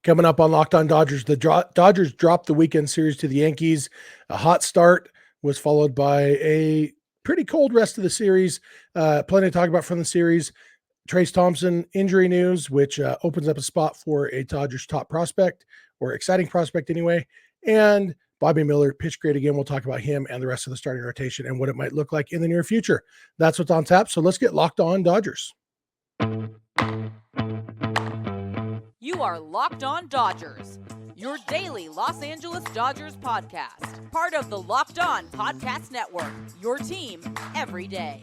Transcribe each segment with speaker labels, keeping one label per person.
Speaker 1: Coming up on Locked On Dodgers, the Dodgers dropped the weekend series to the Yankees. A hot start was followed by a pretty cold rest of the series. Plenty to talk about from the series. Trayce Thompson injury news, which opens up a spot for a Dodgers top prospect, or exciting prospect anyway. And Bobby Miller pitched great again. We'll talk about him and the rest of the starting rotation and what it might look like in the near future. That's what's on tap. So let's get Locked On Dodgers.
Speaker 2: You are Locked On Dodgers, your daily Los Angeles Dodgers podcast. Part of the Locked On Podcast Network, your team every day.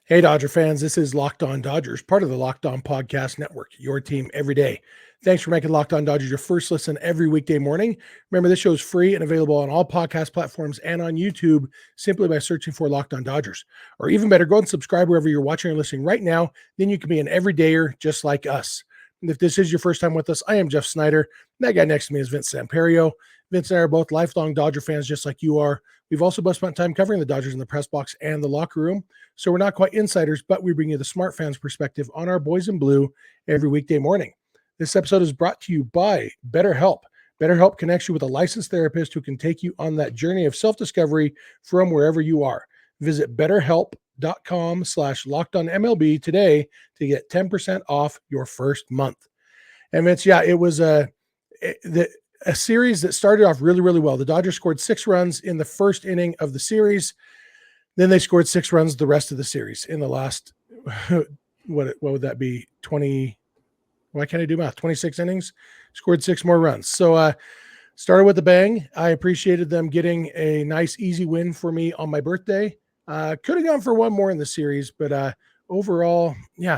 Speaker 1: Hey, Dodger fans, this is Locked On Dodgers, part of the Locked On Podcast Network, your team every day. Thanks for making Locked On Dodgers your first listen every weekday morning. Remember, this show is free and available on all podcast platforms and on YouTube simply by searching for Locked On Dodgers. Or even better, go and subscribe wherever you're watching or listening right now. Then you can be an everydayer just like us. And if this is your first time with us, I am Jeff Snider. That guy next to me is Vince Samperio. Vince and I are both lifelong Dodger fans just like you are. We've also both spent time covering the Dodgers in the press box and the locker room. So we're not quite insiders, but we bring you the smart fans perspective on our boys in blue every weekday morning. This episode is brought to you by BetterHelp. BetterHelp connects you with a licensed therapist who can take you on that journey of self-discovery from wherever you are. Visit betterhelp.com/lockedonmlb today to get 10% off your first month. And Vince, it was a series that started off really, really well. The Dodgers scored 6 runs in the first inning of the series. Then they scored 6 runs the rest of the series in the last, what would that be? 20, why can't I do math? 26 innings, scored 6 more runs. So started with a bang. I appreciated them getting a nice, easy win for me on my birthday. Could have gone for one more in the series, but overall,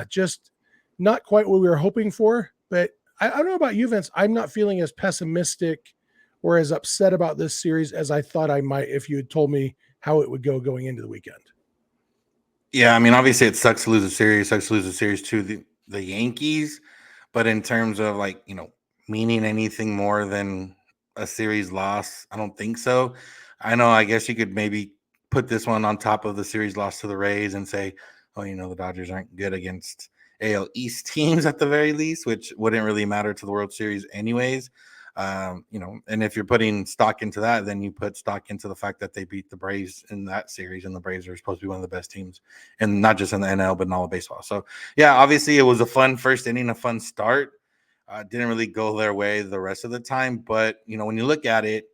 Speaker 1: just not quite what we were hoping for. But I don't know about you, Vince. I'm not feeling as pessimistic or as upset about this series as I thought I might if you had told me how it would go going into the weekend.
Speaker 3: Yeah, I mean, obviously it sucks to lose a series, to the Yankees. But in terms of meaning anything more than a series loss, I don't think so. I guess you could maybe put this one on top of the series loss to the Rays and say, the Dodgers aren't good against AL East teams at the very least, which wouldn't really matter to the World Series anyways. And if you're putting stock into that, then you put stock into the fact that they beat the Braves in that series, and the Braves are supposed to be one of the best teams, and not just in the NL, but in all of baseball. So, obviously it was a fun first inning, a fun start. Didn't really go their way the rest of the time, but when you look at it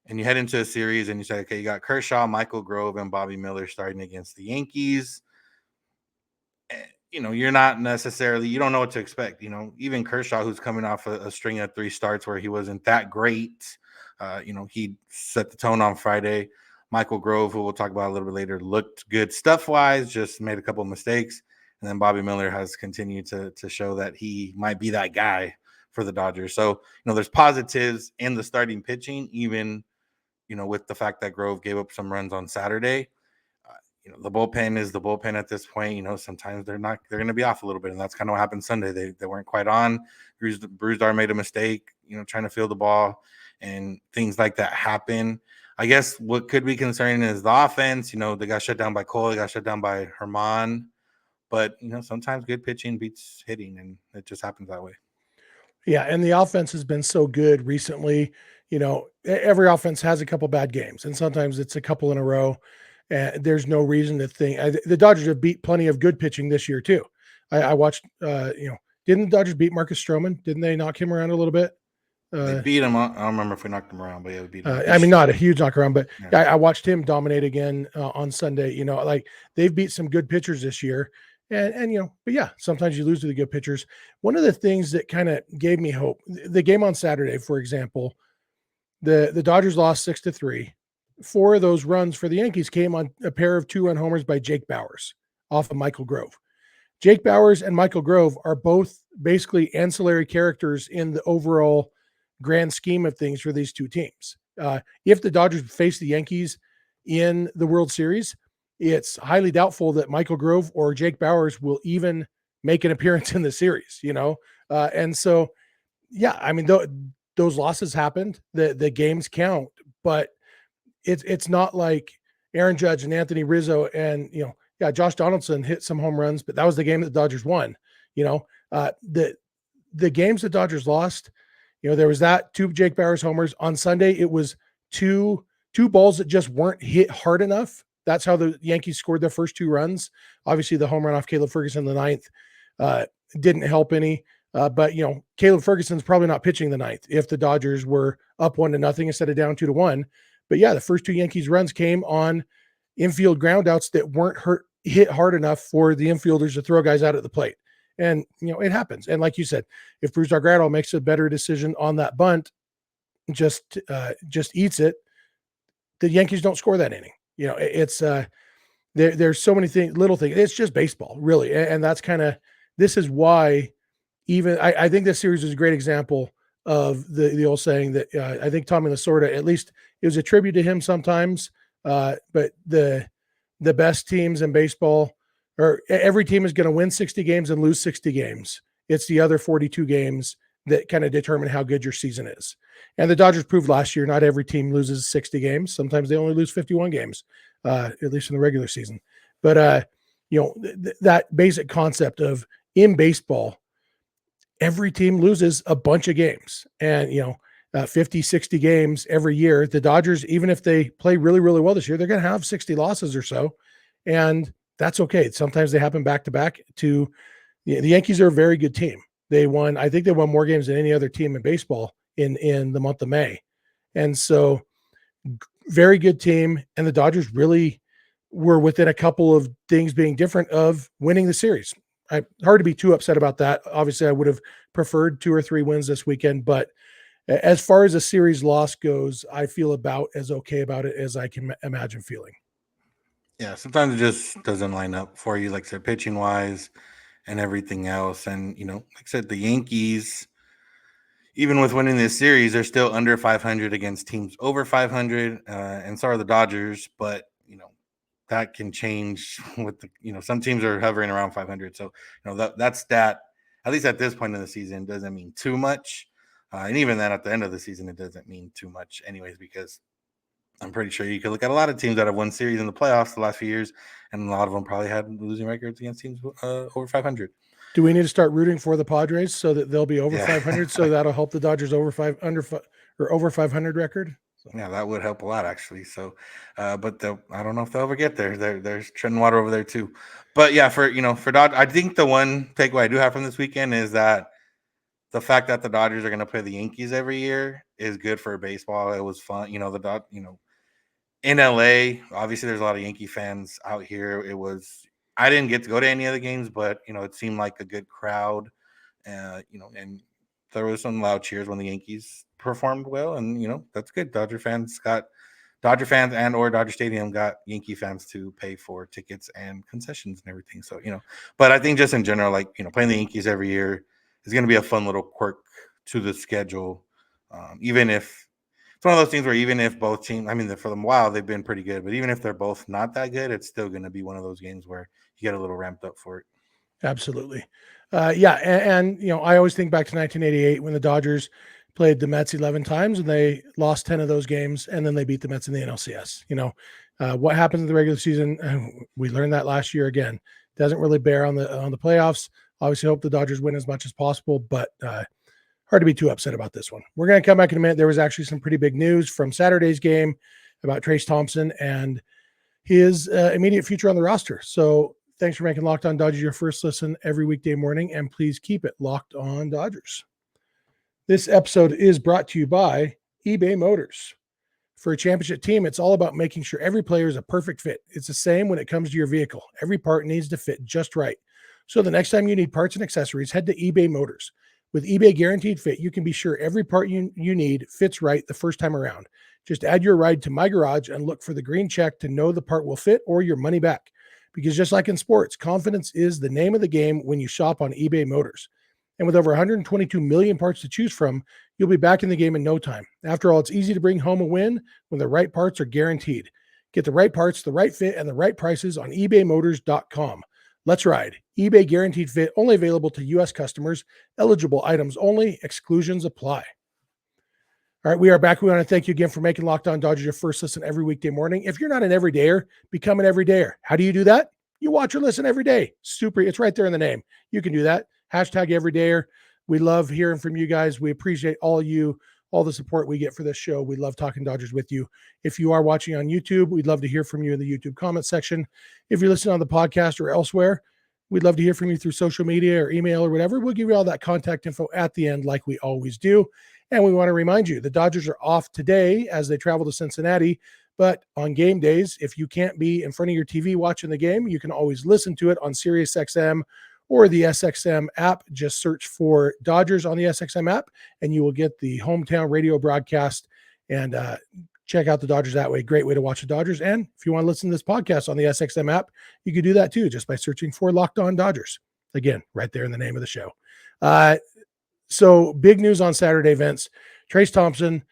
Speaker 3: and you head into a series and you say, okay, you got Kershaw, Michael Grove, and Bobby Miller starting against the Yankees. You're not necessarily, you don't know what to expect. Even Kershaw, who's coming off a string of 3 starts where he wasn't that great, he set the tone on Friday. Michael Grove, who we'll talk about a little bit later, looked good stuff-wise, just made a couple of mistakes. And then Bobby Miller has continued to show that he might be that guy for the Dodgers. So, there's positives in the starting pitching, even, with the fact that Grove gave up some runs on Saturday. The bullpen is the bullpen at this point. Sometimes they're going to be off a little bit, and that's kind of what happened Sunday. They weren't quite on. Brusdar made a mistake, trying to field the ball, and things like that happen. I guess what could be concerning is the offense. They got shut down by Cole, they got shut down by Herman, but sometimes good pitching beats hitting, and it just happens that way.
Speaker 1: Yeah, and the offense has been so good recently. Every offense has a couple bad games, and sometimes it's a couple in a row. There's no reason to think the Dodgers have beat plenty of good pitching this year too. I watched, didn't the Dodgers beat Marcus Stroman? Didn't they knock him around a little bit?
Speaker 3: They beat him. I don't remember if we knocked him around, but we beat him.
Speaker 1: Not a huge knock around, but I watched him dominate again on Sunday. They've beat some good pitchers this year, and sometimes you lose to the good pitchers. One of the things that kind of gave me hope, the game on Saturday, for example, the Dodgers lost 6-3. 4 of those runs for the Yankees came on a pair of 2-run homers by Jake Bauers off of Michael Grove. Jake Bauers and Michael Grove are both basically ancillary characters in the overall grand scheme of things for these two teams. If the Dodgers face the Yankees in the World Series, it's highly doubtful that Michael Grove or Jake Bauers will even make an appearance in the series, and so, those losses happened. The games count, but it's not like Aaron Judge and Anthony Rizzo and, Josh Donaldson hit some home runs, but that was the game that the Dodgers won. The games the Dodgers lost, there was that 2 Jake Bauers homers on Sunday. It was two balls that just weren't hit hard enough. That's how the Yankees scored their first 2 runs. Obviously the home run off Caleb Ferguson in the 9th didn't help any. But Caleb Ferguson's probably not pitching the 9th if the Dodgers were up 1-0 instead of down 2-1. But yeah, the first 2 Yankees runs came on infield groundouts that weren't hit hard enough for the infielders to throw guys out at the plate. And it happens. And like you said, if Bruce Argrado makes a better decision on that bunt, just eats it, the Yankees don't score that inning. It's there's so many things, little things. It's just baseball, really. And that's this is why. Even I think this series is a great example of the old saying that I think Tommy Lasorda, at least it was a tribute to him sometimes, but the best teams in baseball, or every team is going to win 60 games and lose 60 games. It's the other 42 games that kind of determine how good your season is. And the Dodgers proved last year, not every team loses 60 games. Sometimes they only lose 51 games, at least in the regular season. But, that basic concept of in baseball, every team loses a bunch of games, and 50, 60 games every year. The Dodgers, even if they play really, really well this year, they're going to have 60 losses or so. And that's okay. Sometimes they happen back to back. The Yankees are a very good team. I think they won more games than any other team in baseball in the month of May. And so very good team. And the Dodgers really were within a couple of things being different of winning the series. Hard to be too upset about that. Obviously, I would have preferred 2 or 3 wins this weekend, but as far as a series loss goes, I feel about as okay about it as I can imagine feeling.
Speaker 3: Yeah, sometimes it just doesn't line up for you, like I said, pitching wise and everything else. And, like I said, the Yankees, even with winning this series, they're still under 500 against teams over 500. And so are the Dodgers, but, that can change with some teams are hovering around 500. So, that's that, at least at this point in the season, doesn't mean too much. And even then at the end of the season, it doesn't mean too much anyways, because I'm pretty sure you could look at a lot of teams that have won series in the playoffs the last few years, and a lot of them probably had losing records against teams over 500.
Speaker 1: Do we need to start rooting for the Padres so that they'll be over 500? So that'll help the Dodgers over 500 record. So.
Speaker 3: Yeah, that would help a lot, actually. So, but I don't know if they'll ever get there. There's treading water over there too. But yeah, for Dodgers, I think the one takeaway I do have from this weekend is that the fact that the Dodgers are going to play the Yankees every year is good for baseball. It was fun, in LA. Obviously, there's a lot of Yankee fans out here. I didn't get to go to any of the games, but it seemed like a good crowd. And there was some loud cheers when the Yankees performed well, and that's good. Dodger fans and or Dodger Stadium got Yankee fans to pay for tickets and concessions and everything. So but I think just in general, playing the Yankees every year is going to be a fun little quirk to the schedule. Even if it's one of those things where even if both teams, for them, wow, they've been pretty good, but even if they're both not that good, it's still going to be one of those games where you get a little ramped up for it.
Speaker 1: Absolutely. Yeah. And I always think back to 1988 when the Dodgers played the Mets 11 times and they lost 10 of those games, and then they beat the Mets in the NLCS. What happens in the regular season, we learned that last year again. Doesn't really bear on the playoffs. Obviously hope the Dodgers win as much as possible, but hard to be too upset about this one. We're going to come back in a minute. There was actually some pretty big news from Saturday's game about Trayce Thompson and his immediate future on the roster. So thanks for making Locked On Dodgers your first listen every weekday morning, and please keep it Locked On Dodgers. This episode is brought to you by eBay Motors. For a championship team, it's all about making sure every player is a perfect fit. It's the same when it comes to your vehicle. Every part needs to fit just right. So the next time you need parts and accessories, head to eBay Motors. With eBay Guaranteed Fit, you can be sure every part you need fits right the first time around. Just add your ride to My Garage and look for the green check to know the part will fit or your money back. Because just like in sports, confidence is the name of the game when you shop on eBay Motors. And with over 122 million parts to choose from, you'll be back in the game in no time. After all, it's easy to bring home a win when the right parts are guaranteed. Get the right parts, the right fit, and the right prices on ebaymotors.com. Let's ride. eBay Guaranteed Fit, only available to U.S. customers. Eligible items only. Exclusions apply. All right, we are back. We want to thank you again for making Locked On Dodgers your first listen every weekday morning. If you're not an everydayer, become an everydayer. How do you do that? You watch or listen every day. Super. It's right there in the name. You can do that. Hashtag everydayer. We love hearing from you guys. We appreciate all the support we get for this show. We love talking Dodgers with you. If you are watching on YouTube, we'd love to hear from you in the YouTube comment section. If you're listening on the podcast or elsewhere, we'd love to hear from you through social media or email or whatever. We'll give you all that contact info at the end like we always do. And we want to remind you, the Dodgers are off today as they travel to Cincinnati. But on game days, if you can't be in front of your TV watching the game, you can always listen to it on SiriusXM or the SXM app. Just search for Dodgers on the SXM app, and you will get the hometown radio broadcast and check out the Dodgers that way. Great way to watch the Dodgers. And if you want to listen to this podcast on the SXM app, you can do that too, just by searching for Locked On Dodgers. Again, right there in the name of the show. So big news on Saturday, Vince. Trayce Thompson,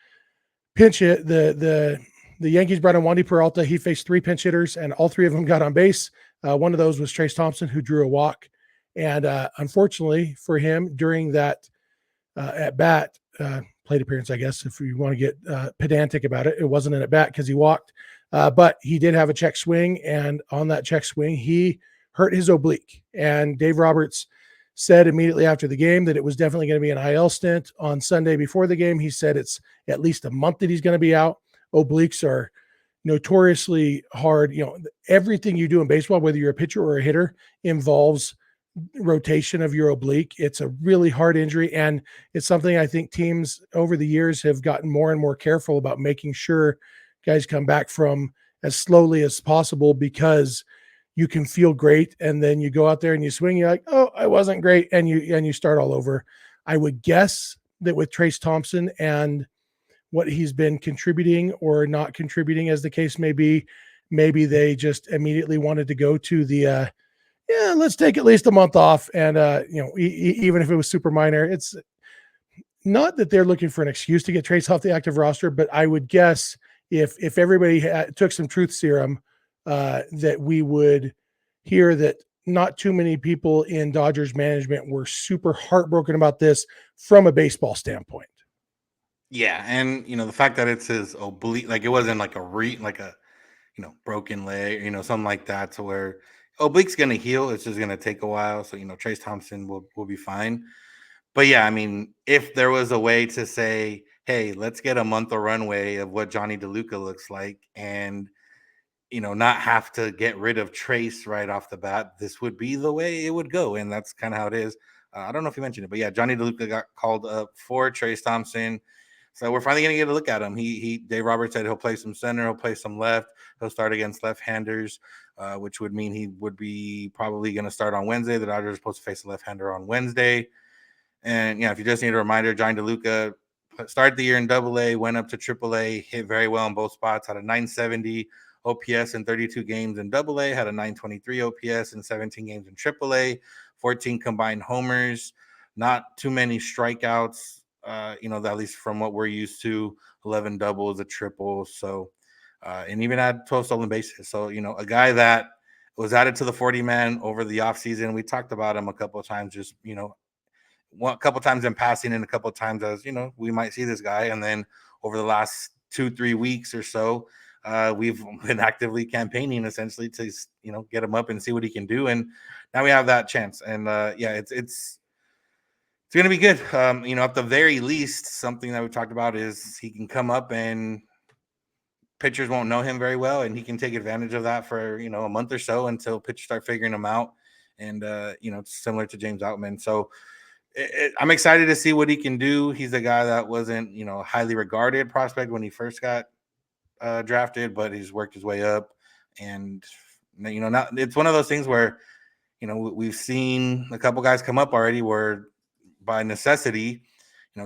Speaker 1: pinch hit. The Yankees brought in Wandy Peralta. He faced 3 pinch hitters, and all 3 of them got on base. One of those was Trayce Thompson, who drew a walk. And unfortunately for him, during that at-bat, plate appearance, I guess, if you want to get pedantic about it, it wasn't an at-bat because he walked. But he did have a check swing, and on that check swing, he hurt his oblique. And Dave Roberts said immediately after the game that it was definitely going to be an IL stint. On Sunday before the game, he said it's at least a month that he's going to be out. Obliques are notoriously hard. You know, everything you do in baseball, whether you're a pitcher or a hitter, involves rotation of your oblique. It's a really hard injury, and it's something I think teams over the years have gotten more and more careful about making sure guys come back from as slowly as possible, because you can feel great, and then you go out there and you swing, you're like, oh, I wasn't great, and you start all over. I would guess that with Trayce Thompson and what he's been contributing or not contributing, as the case may be, maybe they just immediately wanted to go to the let's take at least a month off. And even if it was super minor, it's not that they're looking for an excuse to get Trayce off the active roster, but I would guess if everybody took some truth serum, that we would hear that not too many people in Dodgers management were super heartbroken about this from a baseball standpoint.
Speaker 3: Yeah, and the fact that it's his oblique, like it wasn't like a broken leg, something like that, to where oblique's gonna heal. It's just gonna take a while. So Trayce Thompson will be fine. But yeah, I mean, if there was a way to say, hey, let's get a month of runway of what Jonny DeLuca looks like, and not have to get rid of Trayce right off the bat, this would be the way it would go. And that's kind of how it is. I don't know if you mentioned it, but yeah, Jonny DeLuca got called up for Trayce Thompson. So we're finally going to get a look at him. Dave Roberts said he'll play some center, he'll play some left, he'll start against left-handers, which would mean he would be probably going to start on Wednesday. The Dodgers are supposed to face a left-hander on Wednesday. And if you just need a reminder, Jonny DeLuca started the year in AA, went up to AAA, hit very well in both spots, had a 970 OPS in 32 games in AA, had a 923 OPS in 17 games in AAA, 14 combined homers, not too many strikeouts. At least from what we're used to, 11 doubles, a triple. So, and even had 12 stolen bases. So, a guy that was added to the 40-man over the offseason. We talked about him a couple of times, just, a couple of times in passing and a couple of times as, we might see this guy. And then over the last 2-3 weeks or so, we've been actively campaigning essentially to, get him up and see what he can do. And now we have that chance. And it's going to be good. At the very least, something that we talked about is he can come up and pitchers won't know him very well, and he can take advantage of that for, a month or so until pitchers start figuring him out. And, it's similar to James Outman. So I'm excited to see what he can do. He's a guy that wasn't, a highly regarded prospect when he first got drafted, but he's worked his way up. And, now it's one of those things where, we've seen a couple guys come up already where, by necessity,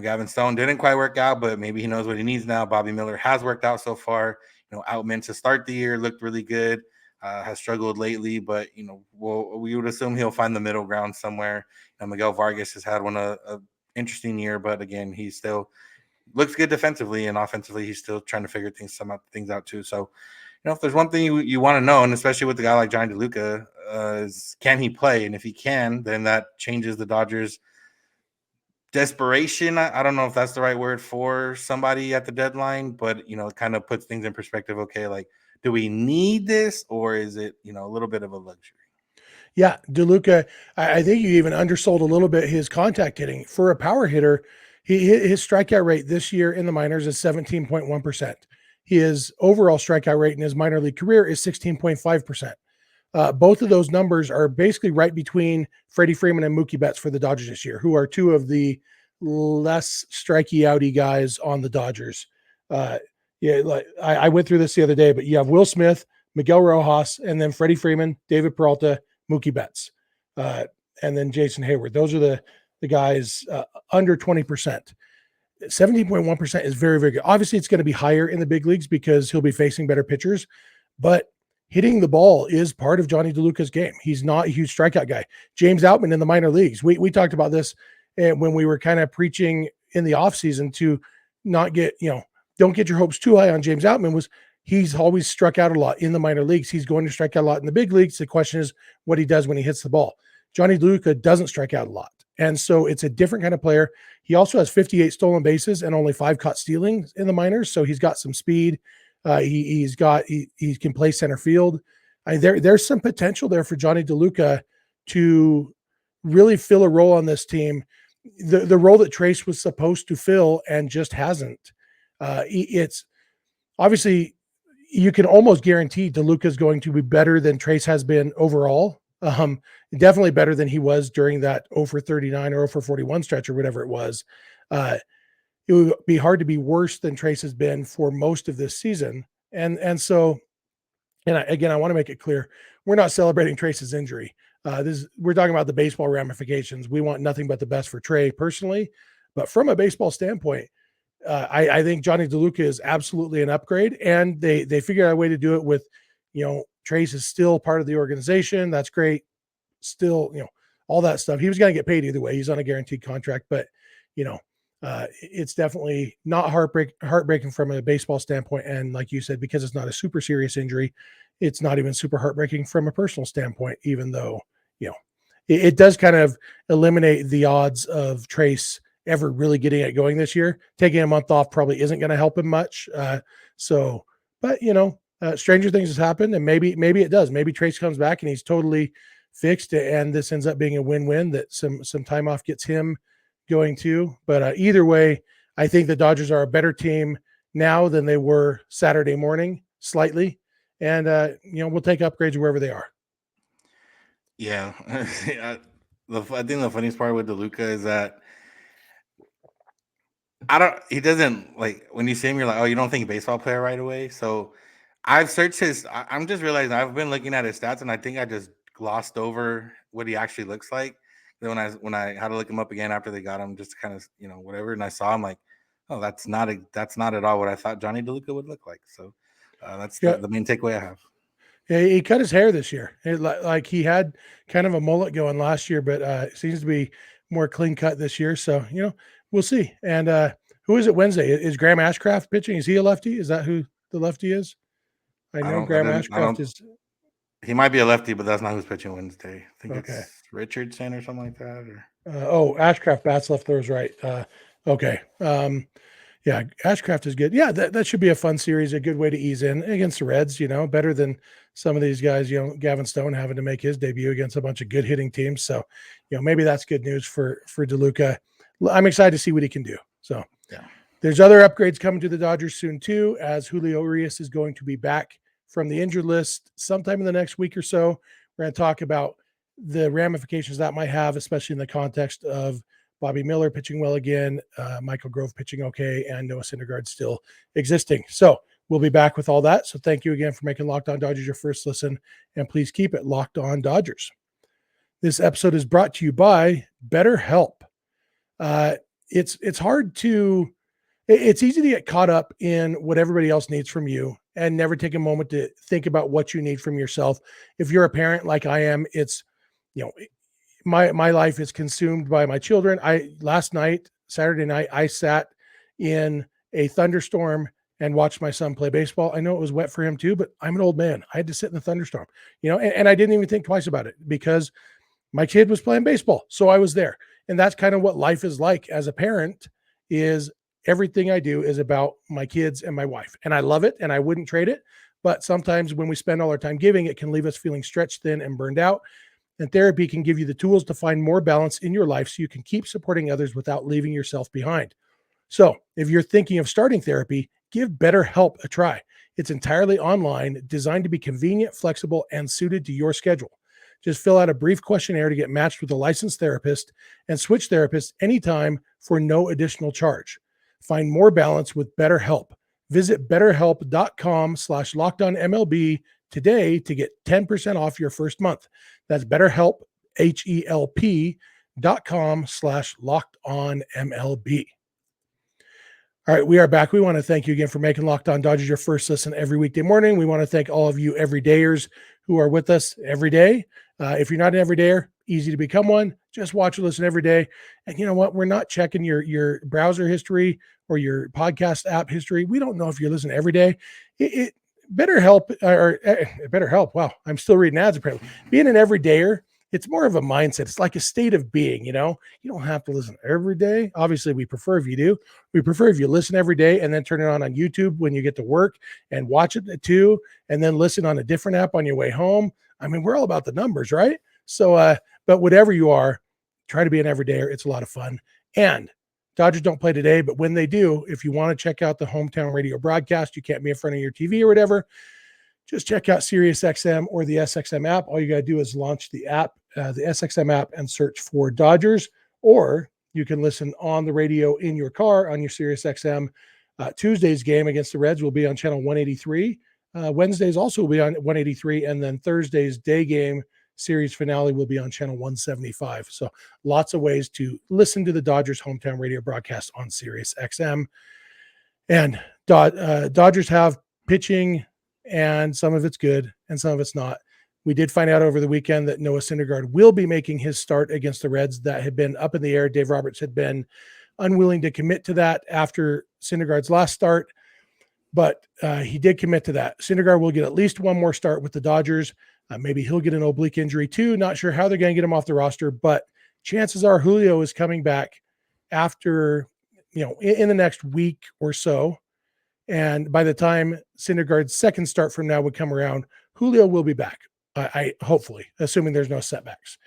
Speaker 3: Gavin Stone didn't quite work out, but maybe he knows what he needs now. Bobby Miller has worked out so far. Outman to start the year looked really good, has struggled lately, but, we would assume he'll find the middle ground somewhere. Miguel Vargas has had a interesting year, but again, he still looks good defensively, and offensively, he's still trying to figure things out too. So, if there's one thing you want to know, and especially with a guy like Jonny DeLuca, is can he play? And if he can, then that changes the Dodgers desperation. I don't know if that's the right word for somebody at the deadline, but it kind of puts things in perspective. Okay, like, do we need this, or is it a little bit of a luxury?
Speaker 1: Yeah, DeLuca, I think you even undersold a little bit his contact hitting. For a power hitter, his strikeout rate this year in the minors is 17.1%. His overall strikeout rate in his minor league career is 16.5%. Both of those numbers are basically right between Freddie Freeman and Mookie Betts for the Dodgers this year, who are two of the less strikey outy guys on the Dodgers. Like I went through this the other day, but you have Will Smith, Miguel Rojas, and then Freddie Freeman, David Peralta, Mookie Betts, and then Jason Hayward. Those are the guys under 20%. 17.1% is very, very good. Obviously, it's going to be higher in the big leagues because he'll be facing better pitchers, but hitting the ball is part of Jonny DeLuca's game. He's not a huge strikeout guy. James Outman in the minor leagues. We talked about this when we were kind of preaching in the offseason to not get, don't get your hopes too high on James Outman. He's always struck out a lot in the minor leagues. He's going to strike out a lot in the big leagues. The question is what he does when he hits the ball. Jonny DeLuca doesn't strike out a lot. And so it's a different kind of player. He also has 58 stolen bases and only 5 caught stealing in the minors. So he's got some speed. He can play center field. There's some potential there for Jonny DeLuca to really fill a role on this team. The role that Trayce was supposed to fill and just hasn't. It's obviously, you can almost guarantee DeLuca is going to be better than Trayce has been overall. Definitely better than he was during that 0 for 39 or 0 for 41 stretch or whatever it was. It would be hard to be worse than Trayce has been for most of this season. I want to make it clear, we're not celebrating Trayce's injury. We're talking about the baseball ramifications. We want nothing but the best for Trey personally, but from a baseball standpoint, I think Jonny DeLuca is absolutely an upgrade, and they figured out a way to do it with, Trayce is still part of the organization. That's great. Still, all that stuff. He was going to get paid either way. He's on a guaranteed contract, but it's definitely not heartbreaking from a baseball standpoint. And like you said, because it's not a super serious injury, it's not even super heartbreaking from a personal standpoint, even though, it does kind of eliminate the odds of Trayce ever really getting it going this year. Taking a month off probably isn't going to help him much. Stranger things has happened, and maybe it does. Maybe Trayce comes back and he's totally fixed, and this ends up being a win-win that some time off gets him going too. But either way, I think the Dodgers are a better team now than they were Saturday morning, slightly. And, we'll take upgrades wherever they are.
Speaker 3: Yeah. I think the funniest part with DeLuca is that he doesn't, like, when you see him, you're like, oh, you don't think baseball player right away. So I've searched I'm just realizing I've been looking at his stats, and I think I just glossed over what he actually looks like. Then when I had to look him up again after they got him, just to kind of, whatever. And I saw him, like, oh, that's not at all what I thought Jonny DeLuca would look like. So that's the main takeaway I have.
Speaker 1: Yeah, he cut his hair this year. Like he had kind of a mullet going last year, but it seems to be more clean cut this year. So, we'll see. And who is it Wednesday? Is Graham Ashcraft pitching? Is he a lefty? Is that who the lefty is? I know Graham Ashcraft is.
Speaker 3: He might be a lefty, but that's not who's pitching Wednesday. I think it's Richardson or something like that.
Speaker 1: Ashcraft bats left. There was right. Okay. Yeah, Ashcraft is good. Yeah, that should be a fun series, a good way to ease in against the Reds, better than some of these guys, Gavin Stone having to make his debut against a bunch of good hitting teams. So, maybe that's good news for DeLuca. I'm excited to see what he can do. So,
Speaker 3: yeah.
Speaker 1: There's other upgrades coming to the Dodgers soon too, as Julio Urías is going to be back from the injured list sometime in the next week or so. We're going to talk about the ramifications that might have, especially in the context of Bobby Miller pitching well again, Michael Grove pitching okay, and Noah Syndergaard still existing. So we'll be back with all that. So thank you again for making Locked On Dodgers your first listen, and please keep it Locked On Dodgers. This episode is brought to you by BetterHelp. It's easy to get caught up in what everybody else needs from you and never take a moment to think about what you need from yourself. If you're a parent like I am, it's, my life is consumed by my children. Saturday night, I sat in a thunderstorm and watched my son play baseball. I know it was wet for him too, but I'm an old man. I had to sit in the thunderstorm, and I didn't even think twice about it because my kid was playing baseball. So I was there. And that's kind of what life is like as a parent. Is everything I do is about my kids and my wife. And I love it and I wouldn't trade it. But sometimes when we spend all our time giving, it can leave us feeling stretched thin and burned out. And therapy can give you the tools to find more balance in your life so you can keep supporting others without leaving yourself behind. So if you're thinking of starting therapy, give BetterHelp a try. It's entirely online, designed to be convenient, flexible, and suited to your schedule. Just fill out a brief questionnaire to get matched with a licensed therapist and switch therapists anytime for no additional charge. Find more balance with BetterHelp. Visit betterhelp.com/lockedonmlb today to get 10% off your first month. That's BetterHelp, HELP.com/lockedonmlb. All right, we are back. We want to thank you again for making Locked On Dodgers your first listen every weekday morning. We want to thank all of you everydayers who are with us every day. If you're not an everydayer, easy to become one. Just watch or listen every day. And you know what? We're not checking your browser history or your podcast app history. We don't know if you're listening every day. It better help, or better help. Wow, I'm still reading ads apparently. Being an everydayer, it's more of a mindset. It's like a state of being, you know. You don't have to listen every day. Obviously, we prefer if you do. We prefer if you listen every day and then turn it on YouTube when you get to work and watch it too, and then listen on a different app on your way home. I mean, we're all about the numbers, right? So, but whatever you are, try to be an everydayer. It's a lot of fun. And Dodgers don't play today, but when they do, if you want to check out the hometown radio broadcast, you can't be in front of your TV or whatever, just check out SiriusXM or the SXM app. All you got to do is launch the app, the SXM app, and search for Dodgers, or you can listen on the radio in your car on your SiriusXM. Tuesday's game against the Reds will be on channel 183. Wednesdays also will be on 183, and then Thursday's day game series finale will be on channel 175. So lots of ways to listen to the Dodgers hometown radio broadcast on SiriusXM. And Dodgers have pitching, and some of it's good and some of it's not. We did find out over the weekend that Noah Syndergaard will be making his start against the Reds. That had been up in the air. Dave Roberts had been unwilling to commit to that after Syndergaard's last start, but he did commit to that. Syndergaard will get at least one more start with the Dodgers. Maybe he'll get an oblique injury too. Not sure how they're going to get him off the roster, but chances are Julio is coming back after, in the next week or so. And by the time Syndergaard's second start from now would come around, Julio will be back. I hopefully, assuming there's no setbacks.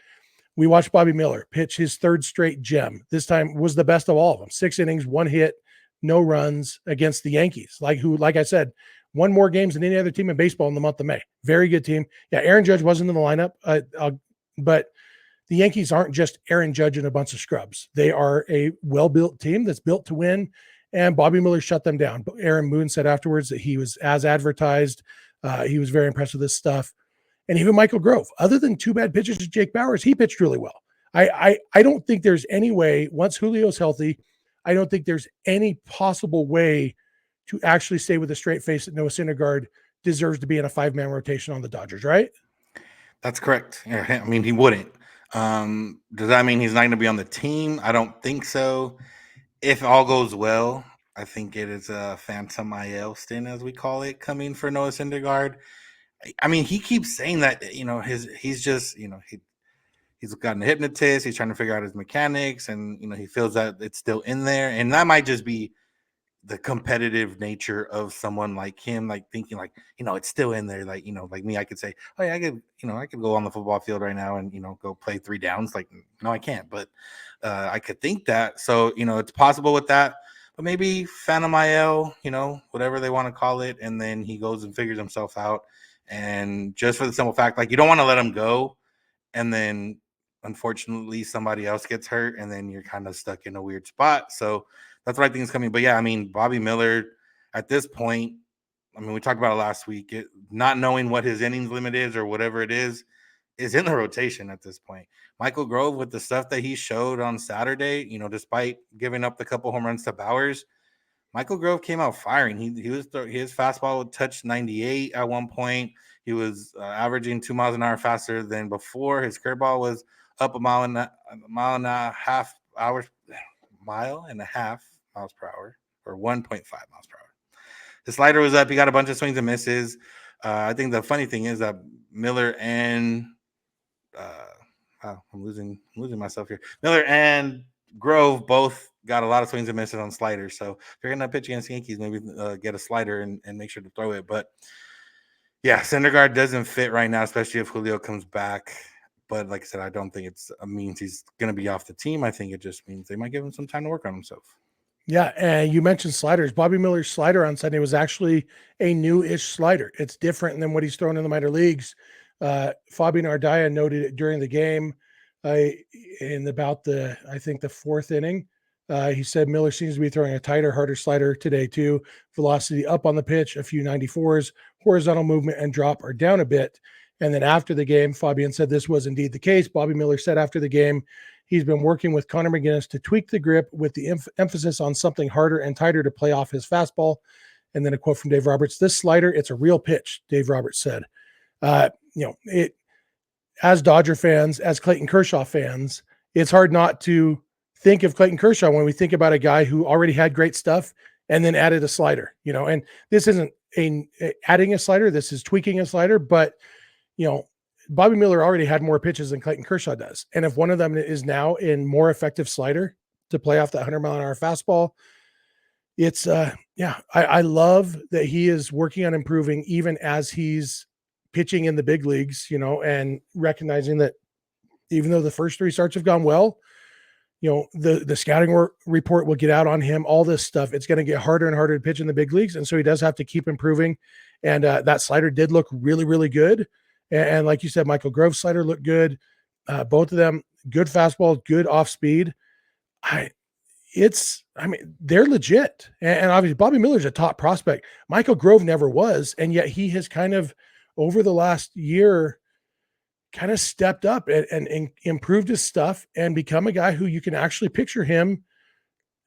Speaker 1: We watched Bobby Miller pitch his third straight gem. This time was the best of all of them. 6 innings, 1 hit, no runs against the Yankees. Like I said, won more games than any other team in baseball in the month of May. Very good team. Yeah, Aaron Judge wasn't in the lineup, but the Yankees aren't just Aaron Judge and a bunch of scrubs. They are a well-built team that's built to win, and Bobby Miller shut them down. But Aaron Boone said afterwards that he was as advertised. He was very impressed with this stuff. And even Michael Grove, other than 2 bad pitches to Jake Bauers, he pitched really well. I don't think there's any way, once Julio's healthy, I don't think there's any possible way to actually say with a straight face that Noah Syndergaard deserves to be in a 5-man rotation on the Dodgers, right?
Speaker 3: That's correct. I mean, he wouldn't. Does that mean he's not going to be on the team? I don't think so. If all goes well, I think it is a phantom IL stint, as we call it, coming for Noah Syndergaard. I mean, he keeps saying that, he's just, he's gotten a hypnotist. He's trying to figure out his mechanics, and, he feels that it's still in there. And that might just be the competitive nature of someone like him, like thinking like, it's still in there. Like, like me, I could say, oh yeah, I could go on the football field right now and, go play 3 downs. Like, no, I can't, but I could think that. So, it's possible with that, but maybe phantom IL, whatever they want to call it. And then he goes and figures himself out. And just for the simple fact, like, you don't want to let him go. And then unfortunately somebody else gets hurt, and then you're kind of stuck in a weird spot. So that's what I think is coming. But yeah, I mean, Bobby Miller at this point, I mean, we talked about it last week, not knowing what his innings limit is or whatever it is in the rotation at this point. Michael Grove, with the stuff that he showed on Saturday, despite giving up the couple home runs to Bauers, Michael Grove came out firing. His fastball would touch 98 at one point. He was averaging 2 miles an hour faster than before. His curveball was up a mile and a half miles per hour, or 1.5 miles per hour. The slider was up. He got a bunch of swings and misses. I think the funny thing is that Miller and Wow, I'm losing myself here. Miller and Grove both got a lot of swings and misses on sliders. So if you're gonna pitch against the Yankees, maybe get a slider and make sure to throw it. But yeah, Syndergaard doesn't fit right now, especially if Julio comes back. But like I said, I don't think it means he's going to be off the team. I think it just means they might give him some time to work on himself.
Speaker 1: Yeah, and you mentioned sliders. Bobby Miller's slider on Sunday was actually a new-ish slider. It's different than what he's thrown in the minor leagues. Fabian Ardaya noted it during the game in about I think the fourth inning. He said Miller seems to be throwing a tighter, harder slider today too. Velocity up on the pitch, a few 94s, horizontal movement and drop are down a bit. And then after the game, Fabian said this was indeed the case. Bobby Miller said after the game, he's been working with Connor McGinnis to tweak the grip with the emphasis on something harder and tighter to play off his fastball. And then a quote from Dave Roberts, this slider, it's a real pitch, Dave Roberts said. It as Dodger fans, as Clayton Kershaw fans, it's hard not to think of Clayton Kershaw when we think about a guy who already had great stuff and then added a slider, and this isn't adding a slider. This is tweaking a slider, but Bobby Miller already had more pitches than Clayton Kershaw does. And if one of them is now in more effective slider to play off that 100-mile-an-hour fastball, it's I love that he is working on improving even as he's pitching in the big leagues, and recognizing that even though the first three starts have gone well, the scouting report will get out on him, all this stuff. It's going to get harder and harder to pitch in the big leagues. And so he does have to keep improving. And that slider did look really, really good. And like you said, Michael Grove's slider looked good. Both of them, good fastball, good off speed. They're legit. And obviously Bobby Miller's a top prospect. Michael Grove never was. And yet he has kind of over the last year kind of stepped up and improved his stuff and become a guy who you can actually picture him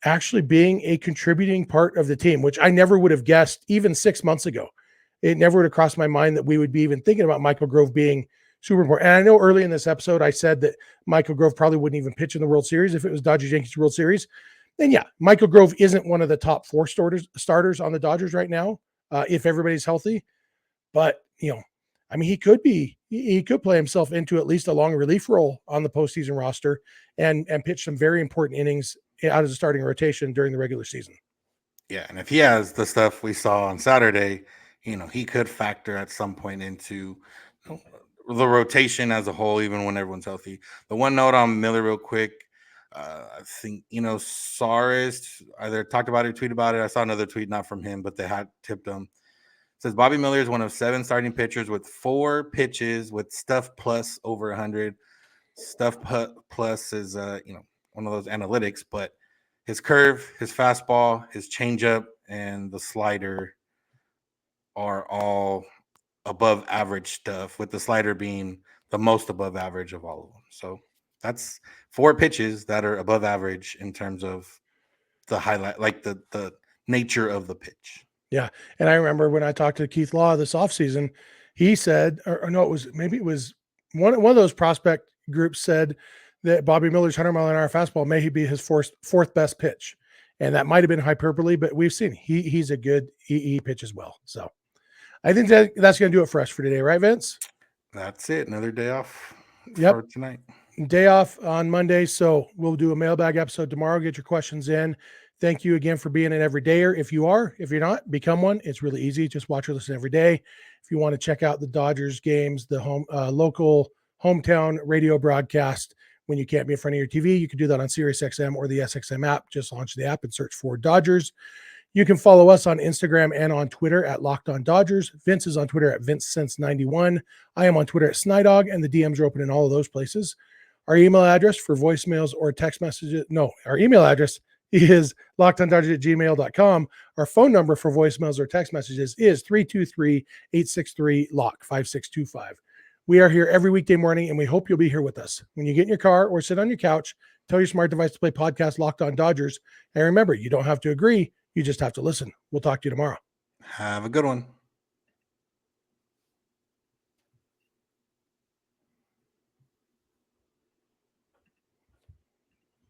Speaker 1: actually being a contributing part of the team, which I never would have guessed even 6 months ago. It never would have crossed my mind that we would be even thinking about Michael Grove being super important. And I know early in this episode, I said that Michael Grove probably wouldn't even pitch in the World Series if it was Dodgers Yankees World Series. Then yeah, Michael Grove isn't one of the top four starters on the Dodgers right now, if everybody's healthy. But, he could play himself into at least a long relief role on the postseason roster and pitch some very important innings out of the starting rotation during the regular season.
Speaker 3: Yeah. And if he has the stuff we saw on Saturday, he could factor at some point into the rotation as a whole, even when everyone's healthy. The one note on Miller real quick, I think, Saris either talked about it or tweeted about it. I saw another tweet, not from him, but they had tipped him. It says Bobby Miller is one of 7 starting pitchers with 4 pitches with stuff plus over 100. Stuff plus is, one of those analytics, but his curve, his fastball, his changeup, and the slider are all above average stuff, with the slider being the most above average of all of them. So that's 4 pitches that are above average in terms of the highlight, like the nature of the pitch.
Speaker 1: Yeah. And I remember when I talked to Keith Law this offseason, he said, or no, it was one of those prospect groups said that Bobby Miller's 100-mile-an-hour fastball may be his fourth best pitch. And that might've been hyperbole, but we've seen he's a good he pitches well. So I think that's going to do it for us for today. Right, Vince?
Speaker 3: That's it. Another day off
Speaker 1: for
Speaker 3: tonight.
Speaker 1: Day off on Monday. So we'll do a mailbag episode tomorrow. Get your questions in. Thank you again for being an everydayer. If you're not, become one. It's really easy. Just watch or listen every day. If you want to check out the Dodgers games, the local hometown radio broadcast, when you can't be in front of your TV, you can do that on SiriusXM or the SXM app. Just launch the app and search for Dodgers. You can follow us on Instagram and on Twitter at Locked On Dodgers. Vince is on Twitter at VinceSense91. I am on Twitter at Snydog, and the DMs are open in all of those places. Our email address for voicemails or text messages, our email address is lockedondodgers@gmail.com. Our phone number for voicemails or text messages is 323-863-LOCK-5625. We are here every weekday morning, and we hope you'll be here with us. When you get in your car or sit on your couch, tell your smart device to play podcast Locked On Dodgers. And remember, you don't have to agree. You just have to listen. We'll talk to you tomorrow.
Speaker 3: Have a good one.